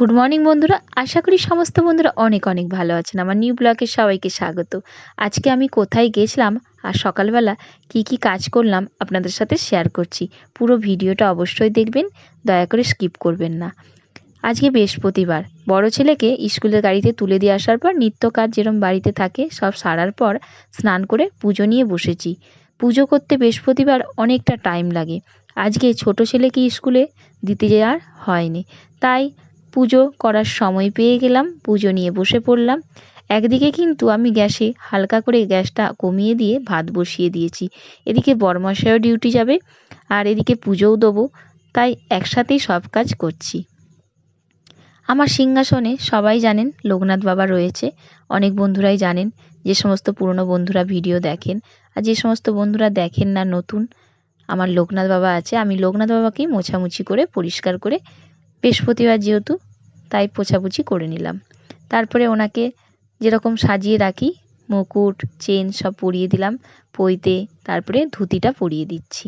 Good morning বন্ধুরা, আশা করি সমস্ত বন্ধুরা অনেক অনেক ভালো আছেন। আমার নিউ ব্লগে সবাইকে স্বাগত। আজকে আমি কোথায় গেছিলাম আর সকালবেলা কি কাজ করলাম আপনাদের সাথে শেয়ার করছি। পুরো ভিডিওটা অবশ্যই দেখবেন, দয়া করে স্কিপ করবেন না। আজকে বৃহস্পতিবার, বড় ছেলেকে স্কুলের গাড়িতে তুলে দিয়ে আসার পর নিত্য কাজ যেরকম বাড়িতে থাকে সব সারার পর স্নান করে পুজো নিয়ে বসেছি। পুজো করতে বৃহস্পতিবার অনেকটা টাইম লাগে। আজকে ছোট ছেলেকে স্কুলে দিতে যাওয়ার হয়নি, তাই পুজো করার সময় পেয়ে গেলাম, পুজো নিয়ে বসে পড়লাম। একদিকে কিন্তু আমি গ্যাসে হালকা করে গ্যাসটা কমিয়ে দিয়ে ভাত বসিয়ে দিয়েছি। এদিকে বরমশাইও ডিউটি যাবে আর এদিকে পুজোও দেবো, তাই একসাথেই সব কাজ করছি। আমার সিংহাসনে সবাই জানেন লোকনাথ বাবা রয়েছে। অনেক বন্ধুরাই জানেন, যে সমস্ত পুরনো বন্ধুরা ভিডিও দেখেন আর যে সমস্ত বন্ধুরা দেখেন না নতুন, আমার লোকনাথ বাবা আছে। আমি লোকনাথ বাবাকেই মোছামুছি করে পরিষ্কার করে, বৃহস্পতিবার যেহেতু তাই পোছাপুছি করে নিলাম। তারপরে ওনাকে যেরকম সাজিয়ে রাখি মুকুট চেন সব পরিয়ে দিলাম পইতে, তারপরে ধুতিটা পরিয়ে দিচ্ছি।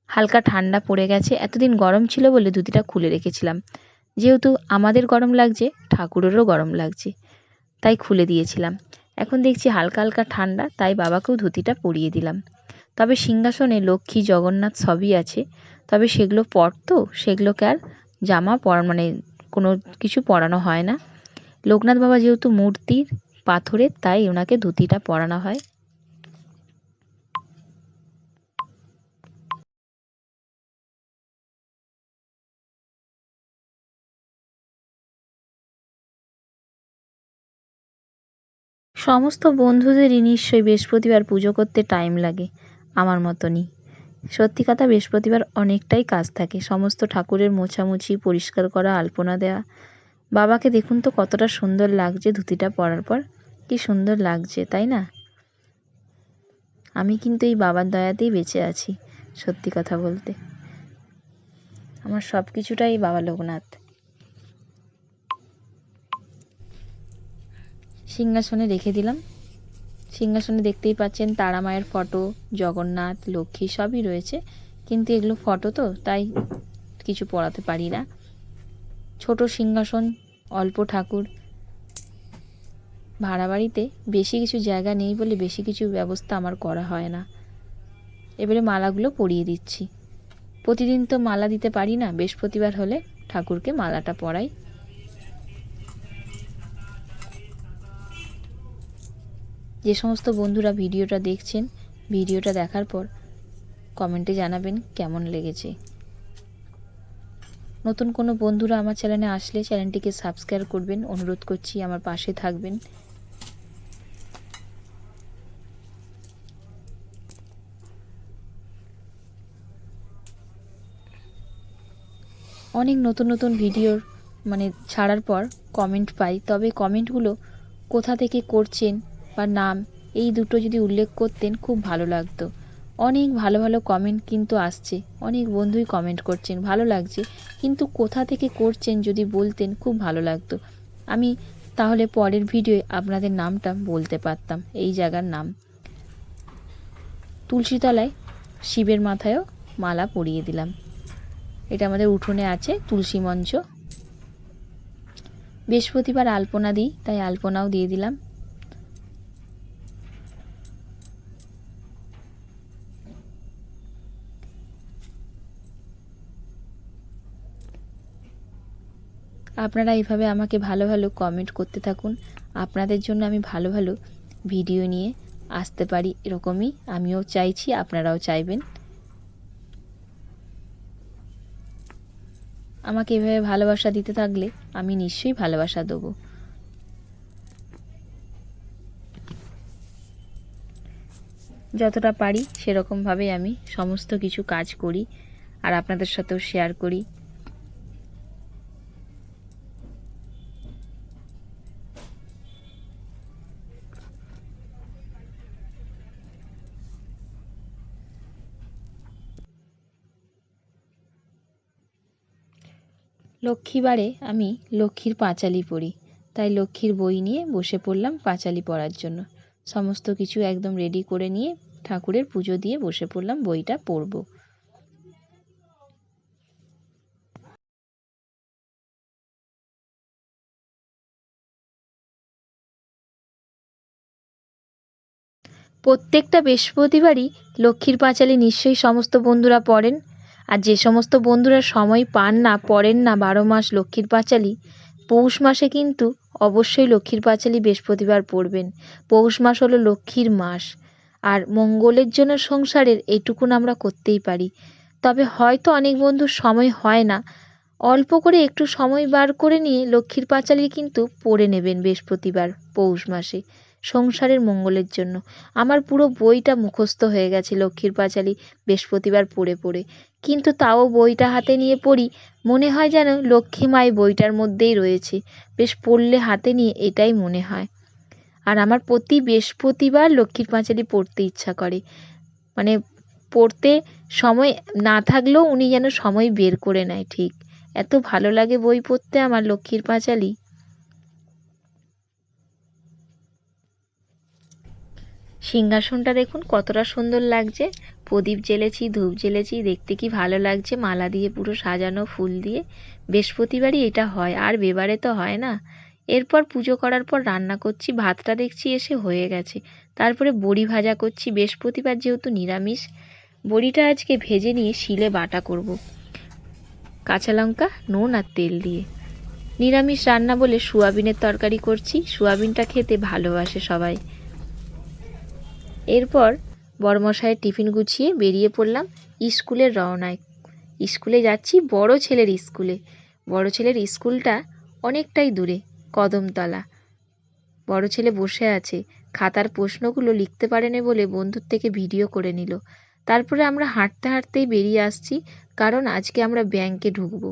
হালকা ঠান্ডা পড়ে গেছে, এতদিন গরম ছিল বলে ধুতিটা খুলে রেখেছিলাম। যেহেতু আমাদের গরম লাগছে, ঠাকুরেরও গরম লাগছে, তাই খুলে দিয়েছিলাম। এখন দেখছি হালকা হালকা ঠান্ডা, তাই বাবাকেও ধুতিটা পরিয়ে দিলাম। তবে সিংহাসনে লক্ষ্মী জগন্নাথ সবই আছে, তবে সেগুলো পর তো সেগুলোকে আর জামা মানে কোনো কিছু পরানো হয় না। লোকনাথ বাবা যেহেতু মূর্তির পাথরের, তাই ওনাকে ধুতিটা পরানো হয়। সমস্ত বন্ধুদেরই নিশ্চয়ই বৃহস্পতিবার পুজো করতে টাইম লাগে, আমার মতনই। সত্যি কথা, বৃহস্পতিবার অনেকটাই কাজ থাকে, সমস্ত ঠাকুরের মোছামুছি, পরিষ্কার করা, আলপনা দেওয়া। বাবাকে দেখুন তো কতটা সুন্দর লাগছে ধুতিটা পরার পর, কি সুন্দর লাগছে তাই না? আমি কিন্তু এই বাবার দয়াতেই বেঁচে আছি। সত্যি কথা বলতে আমার সব কিছুটাই বাবা লোকনাথ। সিংহাসনে রেখে দিলাম। সিংহাসনে দেখতেই পাচ্ছেন তারা মায়ের ফটো, জগন্নাথ লক্ষ্মী সবই রয়েছে, কিন্তু এগুলো ফটো তো তাই কিছু পড়াতে পারি না। ছোট সিংহাসন, অল্প ঠাকুর, ভাড়া বাড়িতে বেশি কিছু জায়গা নেই বলে বেশি কিছু ব্যবস্থা আমার করা হয় না। এবারে মালাগুলো পরিয়ে দিচ্ছি। প্রতিদিন তো মালা দিতে পারি না, বৃহস্পতিবার হলে ঠাকুরকে মালাটা পরাই। যে সমস্ত বন্ধুরা ভিডিওটা দেখছেন, ভিডিওটা দেখার পর কমেন্টে জানাবেন কেমন লেগেছে। নতুন কোনো বন্ধুরা আমার চ্যানেলে আসলে চ্যানেলটিকে সাবস্ক্রাইব করবেন, অনুরোধ করছি, আমার পাশে থাকবেন। অনেক নতুন নতুন ভিডিওর ছাড়ার পর কমেন্ট পাই, তবে কমেন্টগুলো কোথা থেকে করছেন বা নাম এই দুটো যদি উল্লেখ করতেন খুব ভালো লাগতো। অনেক ভালো ভালো কমেন্ট কিন্তু আসছে, অনেক বন্ধুই কমেন্ট করছেন, ভালো লাগছে, কিন্তু কোথা থেকে করছেন যদি বলতেন খুব ভালো লাগতো। আমি তাহলে পরের ভিডিওয়ে আপনাদের নামটা বলতে পারতাম। এই জায়গার নাম তুলসীতলায় শিবের মাথায়ও মালা পরিয়ে দিলাম। এটা আমাদের উঠোনে আছে তুলসী মঞ্চ। বৃহস্পতিবার আলপনা দিই, তাই আলপনাও দিয়ে দিলাম। আপনারা এইভাবে আমাকে ভালো ভালো কমেন্ট করতে থাকুন, আপনাদের জন্য আমি ভালো ভালো ভিডিও নিয়ে আসতে পারি, এরকমই আমিও চাইছি, আপনারাও চাইবেন। আমাকে এভাবে ভালোবাসা দিতে থাকলে আমি নিশ্চয়ই ভালোবাসা দেবো। যতটা পারি সেরকমভাবে আমি সমস্ত কিছু কাজ করি আর আপনাদের সাথেও শেয়ার করি। লক্ষ্মীবারে আমি লক্ষ্মীর পাঁচালি পড়ি, তাই লক্ষ্মীর বই নিয়ে বসে পড়লাম পাঁচালি পড়ার জন্য। সমস্ত কিছু একদম রেডি করে নিয়ে ঠাকুরের পুজো দিয়ে বসে পড়লাম, বইটা পড়ব। প্রত্যেকটা বৃহস্পতিবারই লক্ষ্মীর পাঁচালী নিশ্চয়ই সমস্ত বন্ধুরা পড়েন। আর যে সমস্ত বন্ধুরা সময় পান না, পড়েন না 12 মাস লক্ষ্মীর পাঁচালী, পৌষ মাসে কিন্তু অবশ্যই লক্ষ্মীর পাঁচালী বৃহস্পতিবার পড়বেন। পৌষ মাস হলো লক্ষ্মীর মাস, আর মঙ্গলের জন্য সংসারের এইটুকুন আমরা করতেই পারি। তবে হয়তো অনেক বন্ধুর সময় হয় না, অল্প করে একটু সময় বার করে নিয়ে লক্ষ্মীর পাঁচালী কিন্তু পড়ে নেবেন বৃহস্পতিবার পৌষ মাসে, সংসারের মঙ্গলের জন্য। আমার পুরো বইটা মুখস্থ হয়ে গেছে লক্ষ্মীর পাঁচালী বৃহস্পতিবার পড়ে পড়ে, কিন্তু তাও বইটা হাতে নিয়ে পড়ি, মনে হয় যেন লক্ষ্মী মাই বইটার মধ্যেই রয়েছে, বেশ পড়লে হাতে নিয়ে এটাই মনে হয়। আর আমার প্রতি বৃহস্পতিবার লক্ষ্মীর পাঁচালী পড়তে ইচ্ছা করে, মানে পড়তে সময় না থাকলেও উনি যেন সময় বের করে নেয় ঠিক। এত ভালো লাগে বই পড়তে আমার লক্ষ্মীর পাঁচালী। সিংহাসনটা দেখুন কতটা সুন্দর লাগছে, প্রদীপ জ্বেলেছি, ধূপ জ্বেলেছি, দেখতে কি ভালো লাগছে, মালা দিয়ে পুরো সাজানো, ফুল দিয়ে। বৃহস্পতিবারই এটা হয়, আর বেবারে তো হয় না। এরপর পুজো করার পর রান্না করছি, ভাতটা দেখছি এসে হয়ে গেছে। তারপরে বড়ি ভাজা করছি, বৃহস্পতিবার যেহেতু নিরামিষ, বড়িটা আজকে ভেজে নিয়ে শিলে বাটা করব, কাঁচা লঙ্কা, নুন আর তেল দিয়ে। নিরামিষ রান্না বলে সোয়াবিনের তরকারি করছি, সোয়াবিনটা খেতে ভালোবাসে সবাই। এরপর বড়মশাইয়ের টিফিন গুছিয়ে বেরিয়ে পড়লাম স্কুলের রওনায়। স্কুলে যাচ্ছি বড় ছেলের স্কুলে। বড় ছেলের স্কুলটা অনেকটাই দূরে, কদমতলা। বড় ছেলে বসে আছে, খাতার প্রশ্নগুলো লিখতে পারেনি বলে বন্ধুর থেকে ভিডিও করে নিল। তারপরে আমরা হাঁটতে হাঁটতেই বেরিয়ে আসছি, কারণ আজকে আমরা ব্যাংকে ঢুকবো।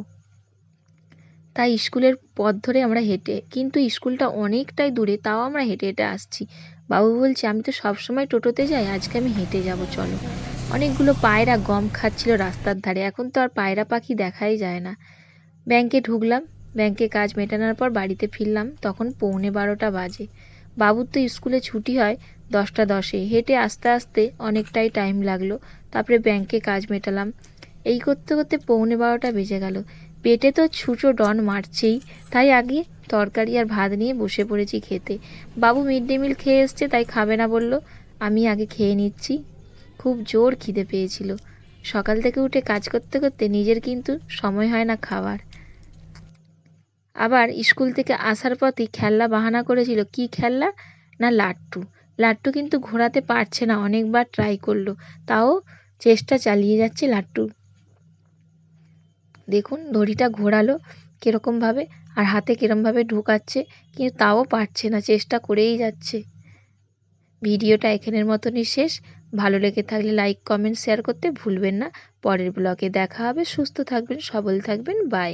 তাই স্কুলের পথ ধরে আমরা হেঁটে, কিন্তু স্কুলটা অনেকটাই দূরে, তাও আমরা হেঁটে হেঁটে আসছি। বাবু বলছে আমি তো সবসময় টোটোতে যাই, আজকে আমি হেঁটে যাব, চলো। অনেকগুলো পায়রা গম খাচ্ছিল রাস্তার ধারে, এখন তো আর পায়রা পাখি দেখাই যায় না। ব্যাংকে ঢুকলাম, ব্যাংকে কাজ মেটানোর পর বাড়িতে ফিরলাম, তখন 11:15 বাজে। বাবুর তো স্কুলে ছুটি হয় 10টা 10-এ। হেঁটে আস্তে আস্তে অনেকটাই টাইম লাগলো, তারপরে ব্যাংকে কাজ মেটালাম। এই করতে করতে 11:15 বেজে গেল। পেটে তো ছুঁচো ডন মারছেই, তাই আগে তরকারি আর ভাত নিয়ে বসে পড়েছি খেতে। বাবু মিড ডে মিল খেয়ে এসছে, তাই খাবে না বলল, আমি আগে খেয়ে নিচ্ছি। খুব জোর খিদে পেয়েছিল। সকাল থেকে উঠে কাজ করতে করতে নিজের কিন্তু সময় হয় না খাওয়ার। আবার স্কুল থেকে আসার পথে খেলনা বাহানা করেছিল, কি খেলনা না, লাট্টু। লাট্টু কিন্তু ঘোরাতে পারছে না, অনেকবার ট্রাই করলো, তাও চেষ্টা চালিয়ে যাচ্ছে লাট্টু। দেখুন দড়িটা ঘোরালো কীরকমভাবে, আর হাতে কীরমভাবে ঢোকাচ্ছে, কিন্তু তাও পারছে না, চেষ্টা করেই যাচ্ছে। ভিডিওটা এখানের মতনই শেষ। ভালো লেগে থাকলে লাইক, কমেন্ট, শেয়ার করতে ভুলবেন না। পরের ব্লগে দেখা হবে। সুস্থ থাকবেন, সবল থাকবেন, বাই।